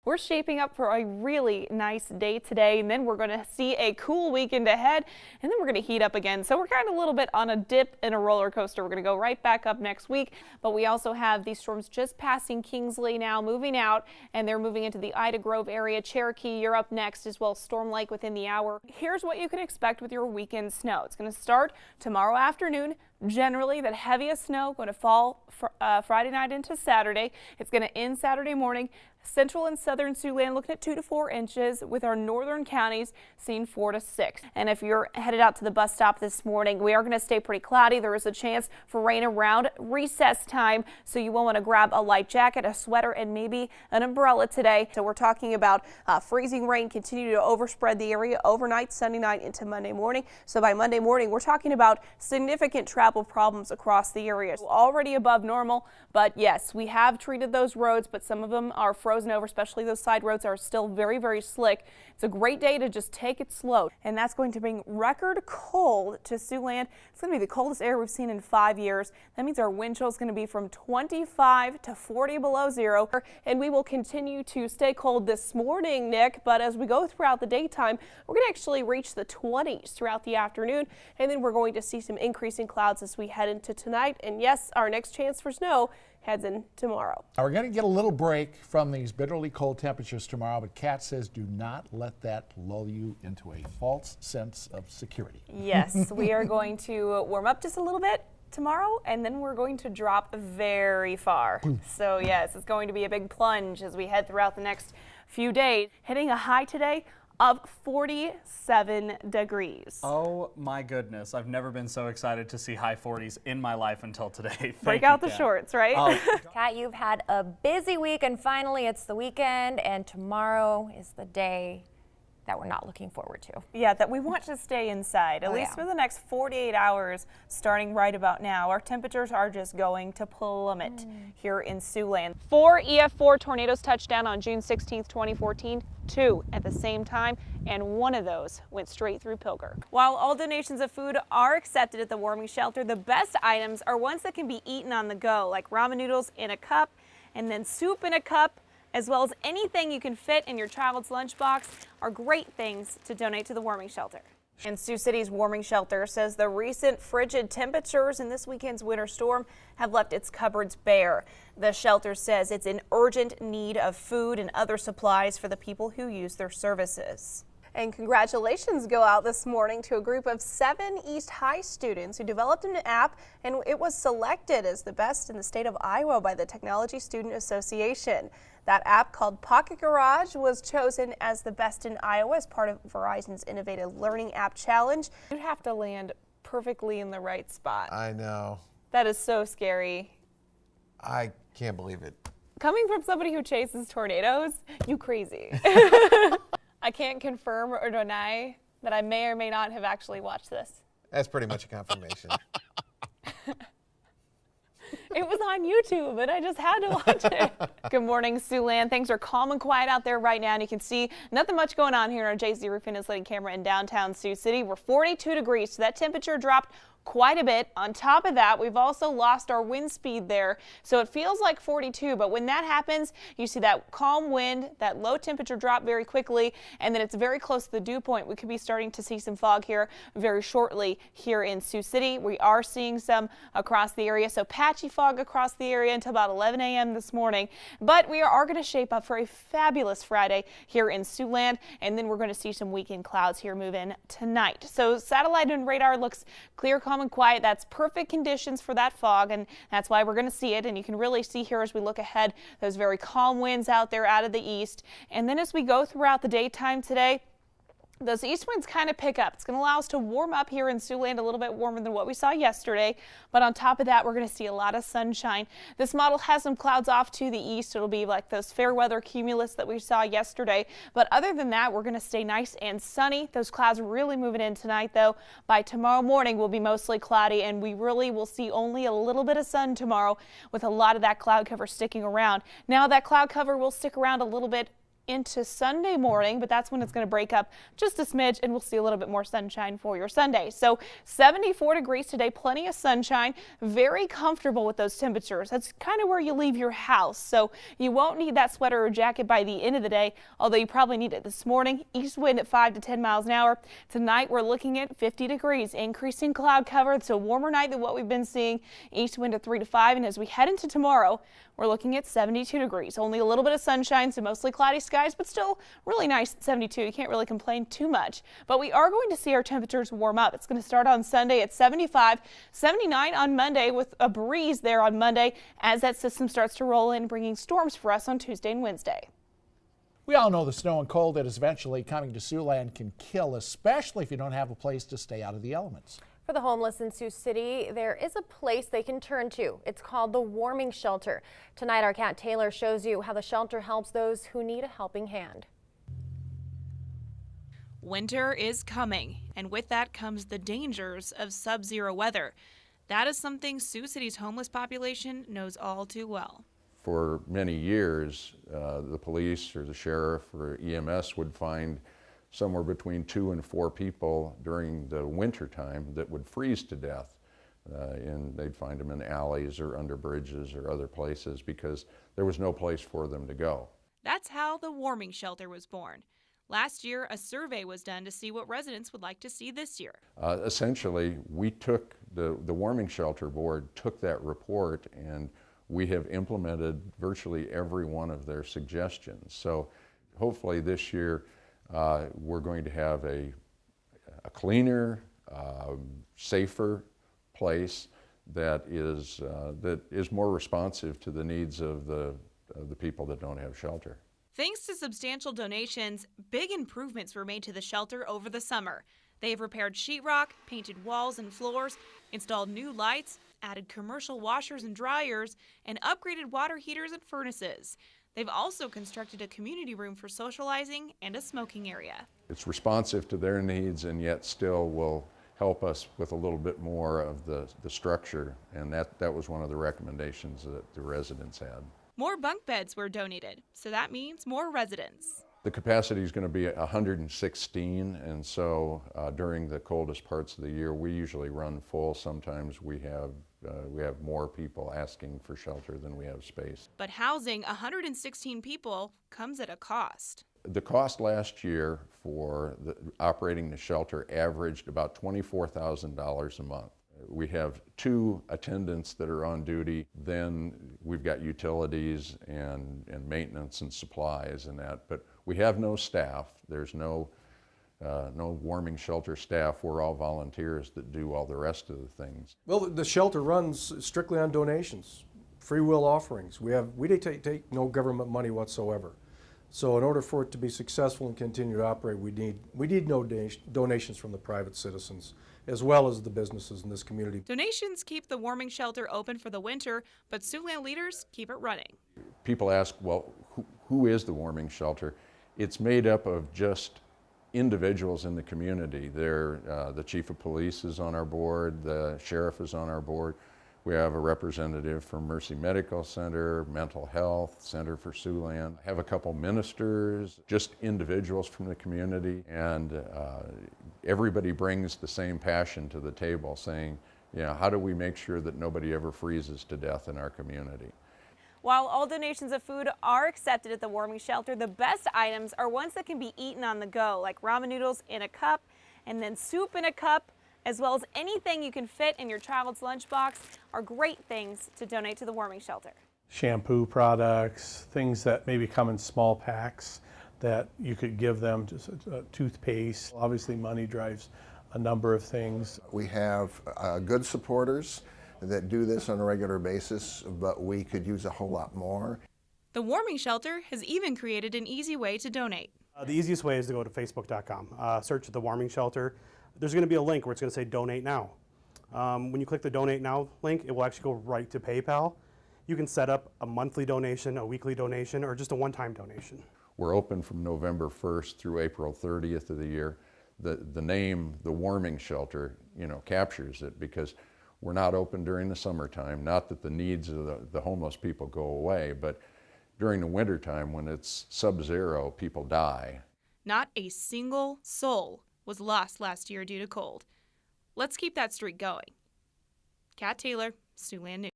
We're shaping up for a really nice day today, and then we're going to see a cool weekend ahead, and then we're going to heat up again. So we're kind of a little bit on a dip and a roller coaster. We're going to go right back up next week, but we also have these storms just passing Kingsley now, moving out, and they're moving into the Ida Grove area. Cherokee, you're up next, as well as Storm Lake within the hour. Here's what you can expect with your weekend snow. It's going to start tomorrow afternoon. Generally, that heaviest snow going to fall Friday night into Saturday. It's going to end Saturday morning. Central and southern Siouxland looking at 2 to 4 inches, with our northern counties seeing 4 to 6. And if you're headed out to the bus stop this morning, we are going to stay pretty cloudy. There is a chance for rain around recess time, so you will want to grab a light jacket, a sweater, and maybe an umbrella today. So we're talking about freezing rain continue to overspread the area overnight, Sunday night into Monday morning. So by Monday morning, we're talking about significant travel problems across the area. Already above normal, but yes, we have treated those roads, but some of them are frozen over, especially those side roads are still very, very slick. It's a great day to just take it slow, and that's going to bring record cold to Siouxland. It's going to be the coldest air we've seen in 5 years. That means our wind chill is going to be from 25 to 40 below zero, and we will continue to stay cold this morning, Nick, but as we go throughout the daytime, we're going to actually reach the 20s throughout the afternoon, and then we're going to see some increasing clouds as we head into tonight. And yes, our next chance for snow heads in tomorrow. We're going to get a little break from these bitterly cold temperatures tomorrow, but Kat says do not let that lull you into a false sense of security. Yes, we are going to warm up just a little bit tomorrow, and then we're going to drop very far. So yes, it's going to be a big plunge as we head throughout the next few days, hitting a high today of 47 degrees. Oh my goodness. I've never been so excited to see high 40s in my life until today. Break out the shorts, right? Kat, you've had a busy week, and finally it's the weekend, and tomorrow is the day that we're not looking forward to. Yeah, that we want to stay inside, at least for the next 48 hours, starting right about now. Our temperatures are just going to plummet here in Siouxland. 4 EF4 tornadoes touched down on June 16th, 2014, 2 at the same time, and 1 of those went straight through Pilger. While all donations of food are accepted at the warming shelter, the best items are ones that can be eaten on the go, like ramen noodles in a cup, and then soup in a cup, as well as anything you can fit in your child's lunchbox, are great things to donate to the warming shelter. And Sioux City's warming shelter says the recent frigid temperatures in this weekend's winter storm have left its cupboards bare. The shelter says it's in urgent need of food and other supplies for the people who use their services. And congratulations go out this morning to a group of 7 East High students who developed an app, and it was selected as the best in the state of Iowa by the Technology Student Association. That app, called Pocket Garage, was chosen as the best in Iowa as part of Verizon's Innovative Learning App Challenge. You'd have to land perfectly in the right spot. I know. That is so scary. I can't believe it. Coming from somebody who chases tornadoes, you crazy. I can't confirm or deny that I may or may not have actually watched this. That's pretty much a confirmation. It was on YouTube, and I just had to watch it. Good morning, Siouxland. Things are calm and quiet out there right now, and you can see nothing much going on here on our JZ Roofing Insulating camera in downtown Sioux City. We're 42 degrees, so that temperature dropped quite a bit. On top of that, we've also lost our wind speed there, so it feels like 42, but when that happens, you see that calm wind, that low temperature drop very quickly, and then it's very close to the dew point. We could be starting to see some fog here very shortly here in Sioux City. We are seeing some across the area, so patchy fog across the area until about 11 a.m. this morning, but we are going to shape up for a fabulous Friday here in Siouxland, and then we're going to see some weekend clouds here move in tonight. So satellite and radar looks clear, calm and quiet. That's perfect conditions for that fog, and that's why we're going to see it. And you can really see here as we look ahead those very calm winds out there out of the east. And then as we go throughout the daytime today, those east winds kind of pick up. It's going to allow us to warm up here in Siouxland a little bit warmer than what we saw yesterday. But on top of that, we're going to see a lot of sunshine. This model has some clouds off to the east. It'll be like those fair weather cumulus that we saw yesterday. But other than that, we're going to stay nice and sunny. Those clouds are really moving in tonight, though. By tomorrow morning, we'll be mostly cloudy, and we really will see only a little bit of sun tomorrow with a lot of that cloud cover sticking around. Now, that cloud cover will stick around a little bit into Sunday morning, but that's when it's going to break up just a smidge and we'll see a little bit more sunshine for your Sunday. So 74 degrees today, plenty of sunshine, very comfortable with those temperatures. That's kind of where you leave your house. So you won't need that sweater or jacket by the end of the day, although you probably need it this morning. East wind at 5 to 10 miles an hour. Tonight we're looking at 50 degrees, increasing cloud cover. It's a warmer night than what we've been seeing. East wind at 3 to 5, and as we head into tomorrow, we're looking at 72 degrees. Only a little bit of sunshine, so mostly cloudy skies, but still really nice at 72. You can't really complain too much. But we are going to see our temperatures warm up. It's going to start on Sunday at 75, 79 on Monday with a breeze there on Monday as that system starts to roll in, bringing storms for us on Tuesday and Wednesday. We all know the snow and cold that is eventually coming to Siouxland can kill, especially if you don't have a place to stay out of the elements. For the homeless in Sioux City, there is a place they can turn to. It's called the Warming Shelter. Tonight, our Kat Taylor shows you how the shelter helps those who need a helping hand. Winter is coming, and with that comes the dangers of sub-zero weather. That is something Sioux City's homeless population knows all too well. For many years, the police or the sheriff or EMS would find somewhere between 2 and 4 people during the winter time that would freeze to death. And they'd find them in alleys or under bridges or other places because there was no place for them to go. That's how the Warming Shelter was born. Last year, a survey was done to see what residents would like to see this year. Essentially, we took, the Warming Shelter Board took that report, and we have implemented virtually every one of their suggestions. So hopefully this year, we're going to have a cleaner, safer place that is more responsive to the needs of the people that don't have shelter. Thanks to substantial donations, big improvements were made to the shelter over the summer. They have repaired sheetrock, painted walls and floors, installed new lights, added commercial washers and dryers, and upgraded water heaters and furnaces. They've also constructed a community room for socializing and a smoking area. It's responsive to their needs and yet still will help us with a little bit more of the structure, and that was one of the recommendations that the residents had. More bunk beds were donated, so that means more residents. The capacity is going to be 116, and so during the coldest parts of the year, we usually run full. Sometimes we have more people asking for shelter than we have space. But housing 116 people comes at a cost. The cost last year for operating the shelter averaged about $24,000 a month. We have 2 attendants that are on duty, then we've got utilities and maintenance and supplies and that, but we have no staff. There's no warming shelter staff. We're all volunteers that do all the rest of the things. Well, the shelter runs strictly on donations, free will offerings. We take no government money whatsoever. So in order for it to be successful and continue to operate, we need no donations from the private citizens, as well as the businesses in this community. Donations keep the Warming Shelter open for the winter, but Siouxland leaders keep it running. People ask, well, who is the Warming Shelter? It's made up of just individuals in the community. The chief of police is on our board, the sheriff is on our board. We have a representative from Mercy Medical Center, Mental Health, Center for Siouxland. I have a couple ministers, just individuals from the community, and everybody brings the same passion to the table, saying, you know, how do we make sure that nobody ever freezes to death in our community? While all donations of food are accepted at the Warming Shelter, the best items are ones that can be eaten on the go, like ramen noodles in a cup and then soup in a cup, as well as anything you can fit in your child's lunchbox are great things to donate to the Warming Shelter. Shampoo products, things that maybe come in small packs that you could give them, just toothpaste. Obviously money drives a number of things. We have good supporters that do this on a regular basis, but we could use a whole lot more. The Warming Shelter has even created an easy way to donate. The easiest way is to go to facebook.com, search the Warming Shelter. There's going to be a link where it's going to say donate now. When you click the donate now link, it will actually go right to PayPal. You can set up a monthly donation, a weekly donation, or just a one-time donation. We're open from November 1st through April 30th of the year. The name, the Warming Shelter, captures it because we're not open during the summertime. Not that the needs of the homeless people go away, but during the wintertime when it's sub-zero, people die. Not a single soul was lost last year due to cold. Let's keep that streak going. Kat Taylor, Siouxland News.